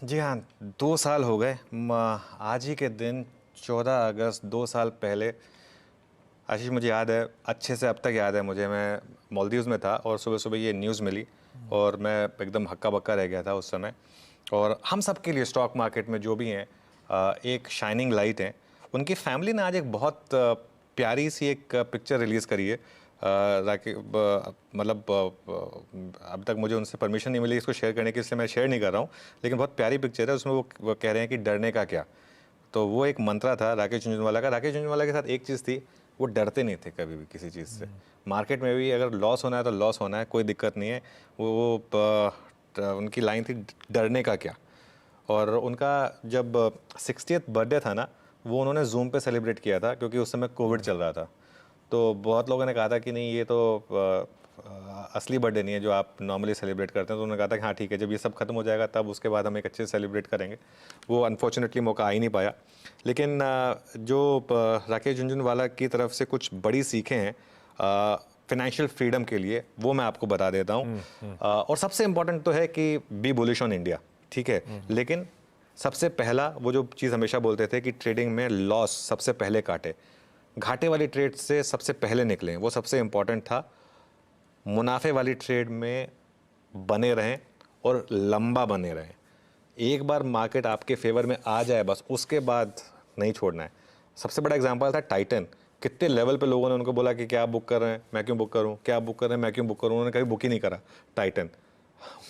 जी हाँ, 2 साल हो गए। आज ही के दिन 14 अगस्त 2 साल पहले आशीष, मुझे याद है अच्छे से, अब तक याद है मुझे। मैं मालदीव्स में था और सुबह सुबह ये न्यूज़ मिली और मैं एकदम हक्का बक्का रह गया था उस समय। और हम सब के लिए स्टॉक मार्केट में जो भी हैं एक शाइनिंग लाइट हैं। उनकी फैमिली ने आज एक बहुत प्यारी सी एक पिक्चर रिलीज़ करी है। मतलब अब तक मुझे उनसे परमिशन नहीं मिली इसको शेयर करने की, इसलिए मैं शेयर नहीं कर रहा हूँ। लेकिन बहुत प्यारी पिक्चर है। उसमें वो कह रहे हैं कि डरने का क्या। तो वो एक मंत्रा था राकेश झुनझुनवाला का। राकेश झुनझुनवाला के साथ एक चीज़ थी, वो डरते नहीं थे कभी भी किसी चीज़ से। मार्केट में भी अगर लॉस होना है तो लॉस होना है, कोई दिक्कत नहीं है। उनकी लाइन थी, डरने का क्या। और उनका जब 60th बर्थडे था ना, वो उन्होंने जूम पे सेलिब्रेट किया था क्योंकि उस समय कोविड चल रहा था। तो बहुत लोगों ने कहा था कि नहीं, ये तो असली बर्थडे नहीं है जो आप नॉर्मली सेलिब्रेट करते हैं। तो उन्होंने कहा था कि हाँ ठीक है, जब ये सब खत्म हो जाएगा तब उसके बाद हम एक अच्छे से सेलिब्रेट करेंगे। वो अनफॉर्चुनेटली मौका आ ही नहीं पाया। लेकिन जो राकेश झुनझुनवाला की तरफ से कुछ बड़ी सीखें हैं फाइनेंशियल फ्रीडम के लिए, वो मैं आपको बता देता हूँ। और सबसे इंपॉर्टेंट तो है कि बी बुलिश ऑन इंडिया, ठीक है। लेकिन सबसे पहला वो जो चीज़ हमेशा बोलते थे कि ट्रेडिंग में लॉस सबसे पहले काटे, घाटे वाली ट्रेड से सबसे पहले निकलें, वो सबसे इम्पॉर्टेंट था। मुनाफे वाली ट्रेड में बने रहें और लंबा बने रहें। एक बार मार्केट आपके फेवर में आ जाए बस उसके बाद नहीं छोड़ना है। सबसे बड़ा एग्जांपल था टाइटन। कितने लेवल पे लोगों ने उनको बोला कि क्या आप बुक कर रहे हैं, मैं क्यों बुक करूं, क्या आप बुक कर रहे हैं, मैं क्यों बुक करूं। उन्होंने कभी बुक ही नहीं करा टाइटन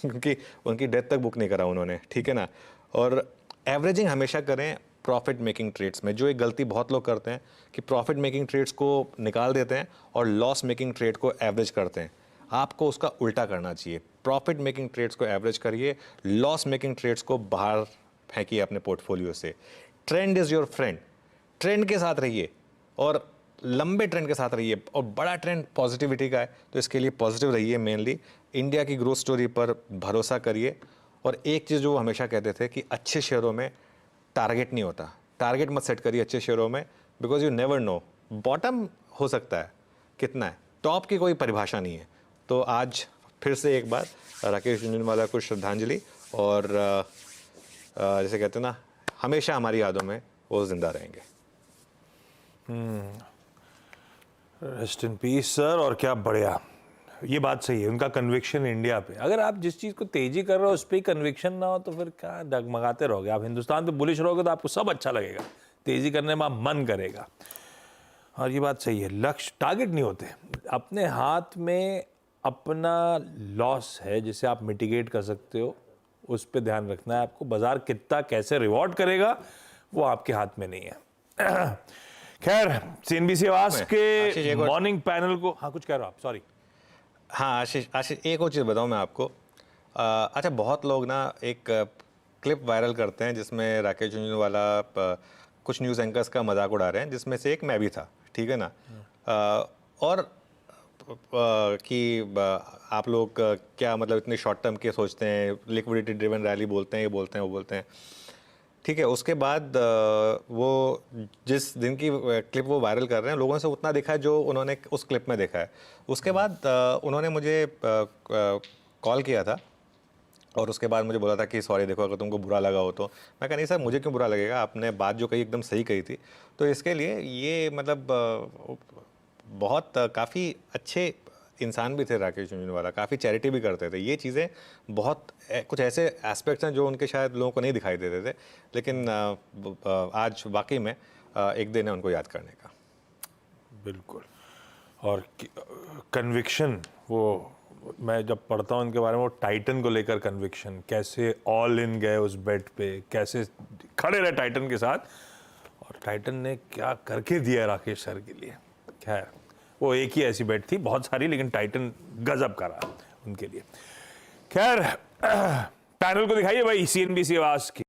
क्योंकि उनकी डेथ तक बुक नहीं करा उन्होंने, ठीक है ना। और एवरेजिंग हमेशा करें प्रॉफिट मेकिंग ट्रेड्स में। जो एक गलती बहुत लोग करते हैं कि प्रॉफिट मेकिंग ट्रेड्स को निकाल देते हैं और लॉस मेकिंग ट्रेड को एवरेज करते हैं। आपको उसका उल्टा करना चाहिए। प्रॉफिट मेकिंग ट्रेड्स को एवरेज करिए, लॉस मेकिंग ट्रेड्स को बाहर फेंकिए अपने पोर्टफोलियो से। Trend is your friend. Trend के साथ रहिए और लंबे ट्रेंड के साथ रहिए। और बड़ा ट्रेंड पॉजिटिविटी का है, तो इसके लिए पॉजिटिव रहिए। मेनली इंडिया की ग्रोथ स्टोरी पर भरोसा करिए। और एक चीज़ जो वो हमेशा कहते थे कि अच्छे शेयरों में टारगेट नहीं होता। टारगेट मत सेट करिए अच्छे शेयरों में, because you never know bottom हो सकता है कितना है, टॉप की कोई परिभाषा नहीं है। तो आज फिर से एक बार राकेश झुनझुनवाला को श्रद्धांजलि। और जैसे कहते हैं ना, हमेशा हमारी यादों में वो जिंदा रहेंगे। Rest in peace sir. और क्या बढ़िया, ये बात सही है। उनका कन्विक्शन इंडिया पे, अगर आप जिस चीज़ को तेजी कर रहे हो उस पर ही कन्विक्शन ना हो तो फिर क्या डगमगाते रहोगे। आप हिंदुस्तान पे बुलिश रहोगे तो आपको सब अच्छा लगेगा, तेजी करने में आप मन करेगा। और ये बात सही है, लक्ष्य टारगेट नहीं होते। अपने हाथ में अपना लॉस है जिसे आप मिटिगेट कर सकते हो, उस पर ध्यान रखना है आपको। बाजार कितना कैसे रिवॉर्ड करेगा वो आपके हाथ में नहीं है। खैर, सीएनबीसी आवाज के मॉर्निंग पैनल को, हाँ कुछ कह रहा हूँ आप, सॉरी। हाँ आशीष एक और चीज़ बताऊँ मैं आपको। अच्छा, बहुत लोग ना एक क्लिप वायरल करते हैं जिसमें राकेश झुनझुनवाला कुछ न्यूज़ एंकर्स का मजाक उड़ा रहे हैं, जिसमें से एक मैं भी था, ठीक है ना। और कि आप लोग क्या मतलब इतने शॉर्ट टर्म के सोचते हैं, लिक्विडिटी ड्रिवन रैली बोलते हैं, ये बोलते हैं, वो बोलते हैं, ठीक है। उसके बाद वो जिस दिन की क्लिप वो वायरल कर रहे हैं, लोगों से उतना देखा है जो उन्होंने उस क्लिप में देखा है। उसके बाद उन्होंने मुझे कॉल किया था और उसके बाद मुझे बोला था कि सॉरी, देखो अगर तुमको बुरा लगा हो तो। मैं कहा नहीं सर, मुझे क्यों बुरा लगेगा, आपने बात जो कही एकदम सही कही थी। तो इसके लिए ये मतलब बहुत काफ़ी अच्छे इंसान भी थे राकेश झुनझुनवाला, काफ़ी चैरिटी भी करते थे। ये चीज़ें बहुत कुछ ऐसे एस्पेक्ट्स हैं जो उनके शायद लोगों को नहीं दिखाई देते थे। लेकिन आज वाकई में एक दिन है उनको याद करने का। बिल्कुल। और कन्विक्शन, वो मैं जब पढ़ता हूँ इनके बारे में, वो टाइटन को लेकर कन्विक्शन, कैसे ऑल इन गए उस बेट पे, कैसे खड़े रहे टाइटन के साथ, और टाइटन ने क्या करके दिया राकेश सर के लिए। खैर, वो एक ही ऐसी बेट थी, बहुत सारी, लेकिन टाइटन गजब करा उनके लिए। खैर, पैनल को दिखाइए भाई सीएनबीसी आवाज की।